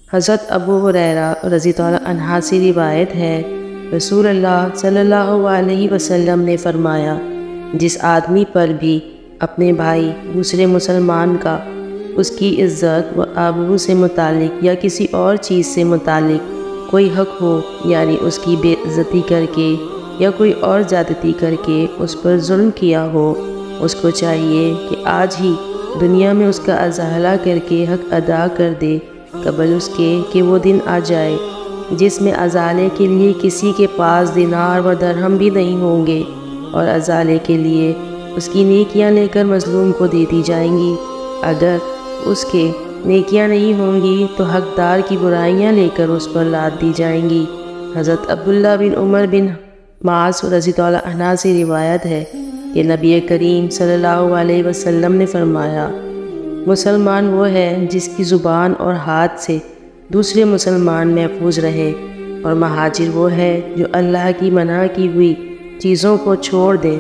حضرت ابو ہریرہ رضی اللہ عنہ سے روایت ہے، رسول اللہ صلی اللہ علیہ وسلم نے فرمایا، جس آدمی پر بھی اپنے بھائی دوسرے مسلمان کا اس کی عزت و آبرو سے متعلق یا کسی اور چیز سے متعلق کوئی حق ہو، یعنی اس کی بے عزتی کر کے یا کوئی اور زیادتی کر کے اس پر ظلم کیا ہو، اس کو چاہیے کہ آج ہی دنیا میں اس کا ازالہ کر کے حق ادا کر دے، قبل اس کے کہ وہ دن آ جائے جس میں ازالے کے لیے کسی کے پاس دینار و درہم بھی نہیں ہوں گے، اور ازالے کے لیے اس کی نیکیاں لے کر مظلوم کو دے دی جائیں گی۔ اگر اس کے نیکیاں نہیں ہوں گی تو حقدار کی برائیاں لے کر اس پر لاد دی جائیں گی۔ حضرت عبداللہ بن عمر بن معاذ رضی اللہ عنہ سے روایت ہے کہ نبی کریم صلی اللہ علیہ وسلم نے فرمایا، مسلمان وہ ہے جس کی زبان اور ہاتھ سے دوسرے مسلمان محفوظ رہے، اور مہاجر وہ ہے جو اللہ کی منع کی ہوئی چیزوں کو چھوڑ دے